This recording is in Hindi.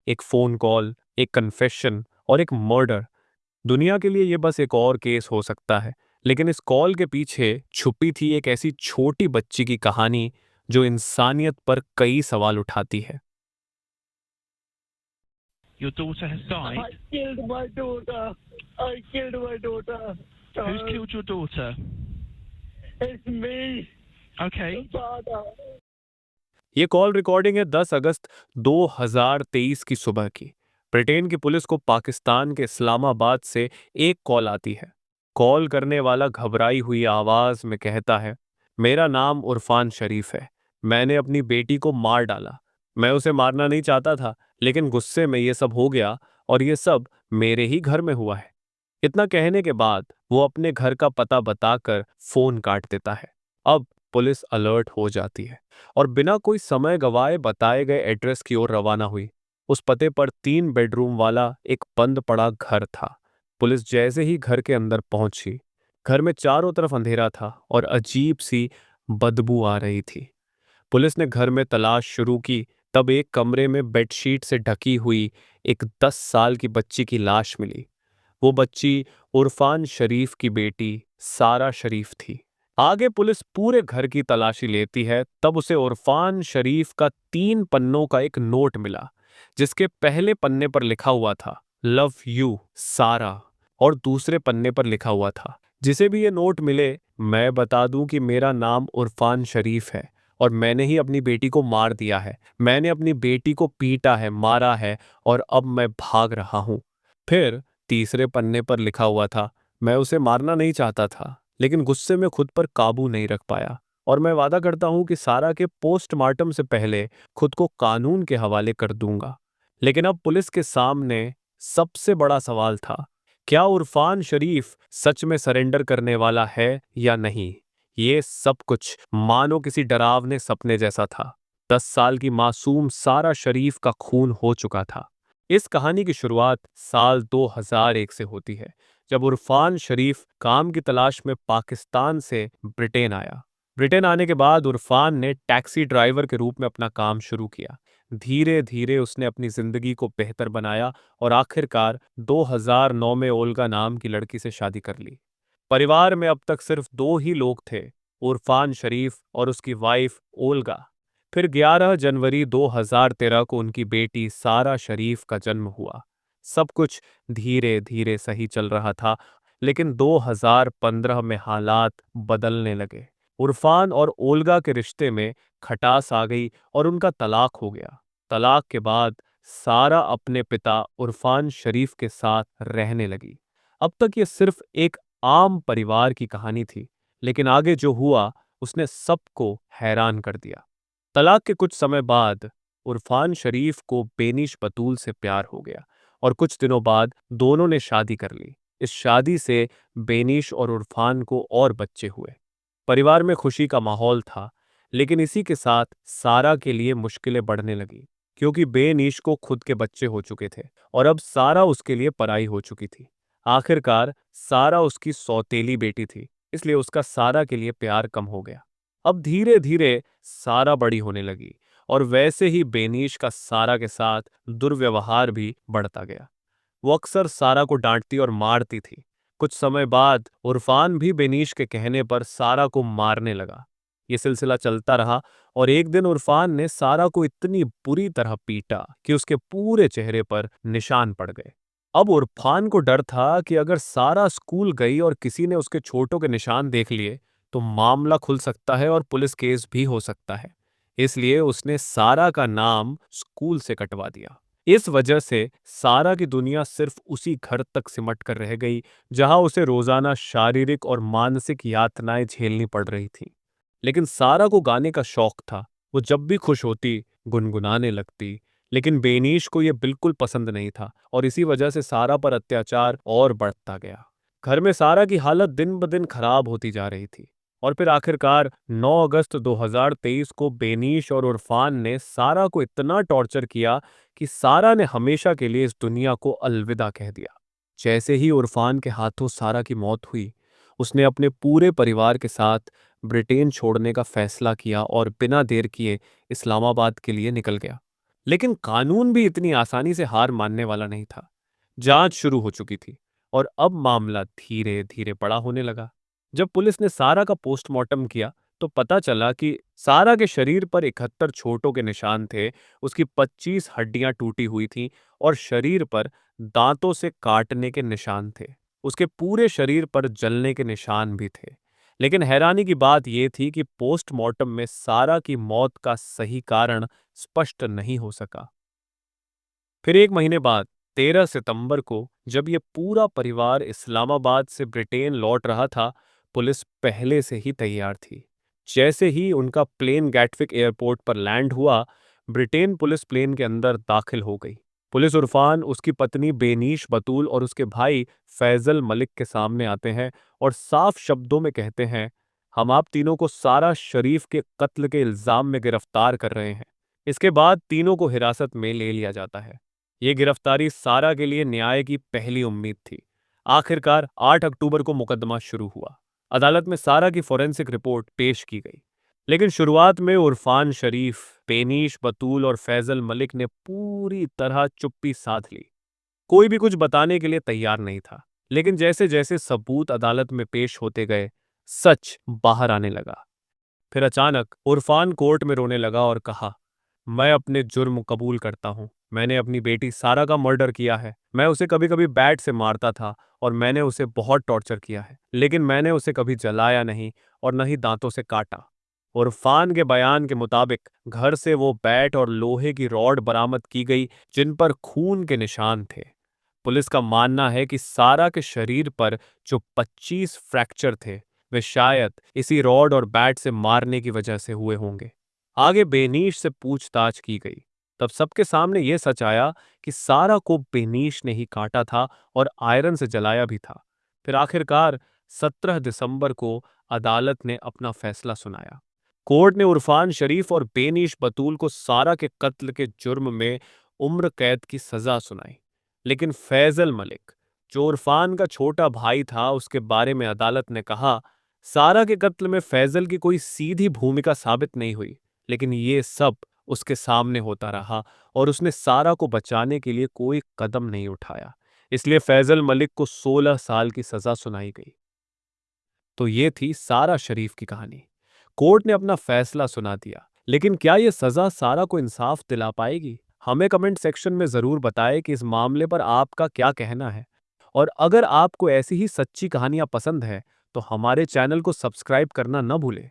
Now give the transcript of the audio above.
एक फ़ोन कॉल, एक कन्फेशन और एक मर्डर। दुनिया के लिए ये बस एक और केस हो सकता है, लेकिन इस कॉल के पीछे छुपी थी एक ऐसी छोटी बच्ची की कहानी जो इंसानियत पर कई सवाल उठाती है। Your daughter has I died. killed my daughter. I killed my daughter. Who's killed your daughter? It's me, Okay. father. ये कॉल रिकॉर्डिंग है 10 अगस्त 2023 की सुबह की। ब्रिटेन की पुलिस को पाकिस्तान के इस्लामाबाद से एक कॉल आती है। कॉल करने वाला घबराई हुई आवाज में कहता है, मेरा नाम उरफान शरीफ है। मैंने अपनी बेटी को मार डाला। मैं उसे मारना नहीं चाहता था, लेकिन गुस्से में ये सब हो गया और ये सब मेरे ही घर में हुआ है। इतना कहने के बाद वो अपने घर का पता बताकर फोन काट देता है। अब पुलिस अलर्ट हो जाती है और बिना कोई समय गवाए बताए गए एड्रेस की ओर रवाना हुई। उस पते पर 3 बेडरूम वाला एक बंद पड़ा घर था। पुलिस जैसे ही घर के अंदर पहुंची, घर में चारों तरफ अंधेरा था और अजीब सी बदबू आ रही थी। पुलिस ने घर में तलाश शुरू की, तब एक कमरे में बेडशीट से ढकी हुई एक 10 साल की बच्ची की लाश मिली। वो बच्ची उरफान शरीफ की बेटी सारा शरीफ थी। आगे पुलिस पूरे घर की तलाशी लेती है, तब उसे उरफान शरीफ का 3 पन्नों का एक नोट मिला, जिसके पहले पन्ने पर लिखा हुआ था लव यू सारा, और दूसरे पन्ने पर लिखा हुआ था, जिसे भी ये नोट मिले, मैं बता दूं कि मेरा नाम उरफान शरीफ है और मैंने ही अपनी बेटी को मार दिया है। मैंने अपनी बेटी को पीटा है, मारा है, और अब मैं भाग रहा हूं। फिर तीसरे पन्ने पर लिखा हुआ था, मैं उसे मारना नहीं चाहता था, लेकिन गुस्से में खुद पर काबू नहीं रख पाया, और मैं वादा करता हूं कि सारा के पोस्टमार्टम से पहले खुद को कानून के हवाले कर दूंगा। लेकिन अब पुलिस के सामने सबसे बड़ा सवाल था, क्या उरफान शरीफ सच में सरेंडर करने वाला है या नहीं। ये सब कुछ मानो किसी डरावने सपने जैसा था। 10 साल की मासूम सारा शरीफ का खून हो चुका था। इस कहानी की शुरुआत साल 2001 से होती है, जब उरफान शरीफ काम की तलाश में पाकिस्तान से ब्रिटेन आया। ब्रिटेन आने के बाद उरफान ने टैक्सी ड्राइवर के रूप में अपना काम शुरू किया। धीरे धीरे उसने अपनी जिंदगी को बेहतर बनाया और आखिरकार 2009 में ओल्गा नाम की लड़की से शादी कर ली। परिवार में अब तक सिर्फ दो ही लोग थे, उरफान शरीफ और उसकी वाइफ ओल्गा। फिर 11 जनवरी 2013 को उनकी बेटी सारा शरीफ का जन्म हुआ। सब कुछ धीरे धीरे सही चल रहा था, लेकिन 2015 में हालात बदलने लगे। उरफान और ओल्गा के रिश्ते में खटास आ गई और उनका तलाक हो गया। तलाक के बाद सारा अपने पिता उरफान शरीफ के साथ रहने लगी। अब तक ये सिर्फ एक आम परिवार की कहानी थी, लेकिन आगे जो हुआ उसने सबको हैरान कर दिया। तलाक के कुछ समय बाद उरफान शरीफ को बेनिश बतूल से प्यार हो गया और कुछ दिनों बाद दोनों ने शादी कर ली। इस शादी से बेनिश और उरफान को और बच्चे हुए। परिवार में खुशी का माहौल था, लेकिन इसी के साथ सारा के लिए मुश्किलें बढ़ने लगी, क्योंकि बेनिश को खुद के बच्चे हो चुके थे और अब सारा उसके लिए पराई हो चुकी थी। आखिरकार सारा उसकी सौतेली बेटी थी, इसलिए उसका सारा के लिए प्यार कम हो गया। अब धीरे धीरे सारा बड़ी होने लगी और वैसे ही बेनीश का सारा के साथ दुर्व्यवहार भी बढ़ता गया। वो अक्सर सारा को डांटती और मारती थी। कुछ समय बाद उरफान भी बेनीश के कहने पर सारा को मारने लगा। ये सिलसिला चलता रहा और एक दिन उरफान ने सारा को इतनी बुरी तरह पीटा कि उसके पूरे चेहरे पर निशान पड़ गए। अब उरफान को डर था कि अगर सारा स्कूल गई और किसी ने उसके छोटों के निशान देख लिए तो मामला खुल सकता है और पुलिस केस भी हो सकता है। इसलिए उसने सारा का नाम स्कूल से कटवा दिया। इस वजह से सारा की दुनिया सिर्फ उसी घर तक सिमट कर रह गई, जहां उसे रोजाना शारीरिक और मानसिक यातनाएं झेलनी पड़ रही थीं। लेकिन सारा को गाने का शौक था। वो जब भी खुश होती गुनगुनाने लगती, लेकिन बेनीश को यह बिल्कुल पसंद नहीं था और इसी वजह से सारा पर अत्याचार और बढ़ता गया। घर में सारा की हालत दिन ब दिन खराब होती जा रही थी और फिर आखिरकार 9 अगस्त 2023 को बेनीश और उरफान ने सारा को इतना टॉर्चर किया कि सारा ने हमेशा के लिए इस दुनिया को अलविदा कह दिया। जैसे ही उरफान के हाथों सारा की मौत हुई, उसने अपने पूरे परिवार के साथ ब्रिटेन छोड़ने का फैसला किया और बिना देर किए इस्लामाबाद के लिए निकल गया। लेकिन कानून भी इतनी आसानी से हार मानने वाला नहीं था। जांच शुरू हो चुकी थी और अब मामला धीरे धीरे बड़ा होने लगा। जब पुलिस ने सारा का पोस्टमार्टम किया तो पता चला कि सारा के शरीर पर 71 चोटों के निशान थे, उसकी 25 हड्डियां टूटी हुई थीं और शरीर पर दांतों से काटने के निशान थे। उसके पूरे शरीर पर जलने के निशान भी थे। लेकिन हैरानी की बात यह थी कि पोस्टमार्टम में सारा की मौत का सही कारण स्पष्ट नहीं हो सका। फिर एक महीने बाद 13 सितंबर को जब ये पूरा परिवार इस्लामाबाद से ब्रिटेन लौट रहा था, पुलिस पहले से ही तैयार थी। जैसे ही उनका प्लेन गैटविक एयरपोर्ट पर लैंड हुआ, ब्रिटेन पुलिस प्लेन के अंदर दाखिल हो गई। पुलिस उरफान, उसकी पत्नी बेनीश बतूल और उसके भाई फैजल मलिक के सामने आते हैं और साफ शब्दों में कहते हैं, हम आप तीनों को सारा शरीफ के कत्ल के इल्जाम में गिरफ्तार कर रहे हैं। इसके बाद तीनों को हिरासत में ले लिया जाता है। ये गिरफ्तारी सारा के लिए न्याय की पहली उम्मीद थी। आखिरकार 8 अक्टूबर को मुकदमा शुरू हुआ। अदालत में सारा की फोरेंसिक रिपोर्ट पेश की गई। लेकिन शुरुआत में उरफान शरीफ, बेनीश बतूल और फैजल मलिक ने पूरी तरह चुप्पी साध ली। कोई भी कुछ बताने के लिए तैयार नहीं था। लेकिन जैसे जैसे सबूत अदालत में पेश होते गए, सच बाहर आने लगा। फिर अचानक उरफान कोर्ट में रोने लगा और कहा, मैं अपने जुर्म कबूल करता हूँ। मैंने अपनी बेटी सारा का मर्डर किया है। मैं उसे कभी कभी बैट से मारता था और मैंने उसे बहुत टॉर्चर किया है, लेकिन मैंने उसे कभी जलाया नहीं और न ही दांतों से काटा। उरफान के बयान के मुताबिक घर से वो बैट और लोहे की रॉड बरामद की गई जिन पर खून के निशान थे। पुलिस का मानना है कि सारा के शरीर पर जो 25 फ्रैक्चर थे, वे शायद इसी रॉड और बैट से मारने की वजह से हुए होंगे। आगे बेनीश से पूछताछ की गई। तब सबके सामने यह सच आया कि सारा को बेनीश ने ही काटा था और आयरन से जलाया भी था। फिर आखिरकार 17 दिसंबर को अदालत ने अपना फैसला सुनाया। कोर्ट ने उरफान शरीफ और बेनीश बतूल को सारा के कत्ल के जुर्म में उम्र कैद की सजा सुनाई। लेकिन फैजल मलिक, जो उरफान का छोटा भाई था, उसके बारे में अदालत ने कहा, सारा के कत्ल में फैजल की कोई सीधी भूमिका साबित नहीं हुई, लेकिन ये सब उसके सामने होता रहा और उसने सारा को बचाने के लिए कोई कदम नहीं उठाया। इसलिए फैजल मलिक को 16 साल की सजा सुनाई गई। तो ये थी सारा शरीफ की कहानी। कोर्ट ने अपना फैसला सुना दिया, लेकिन क्या यह सजा सारा को इंसाफ दिला पाएगी? हमें कमेंट सेक्शन में जरूर बताएं कि इस मामले पर आपका क्या कहना है। और अगर आपको ऐसी ही सच्ची कहानियां पसंद है तो हमारे चैनल को सब्सक्राइब करना न भूलें।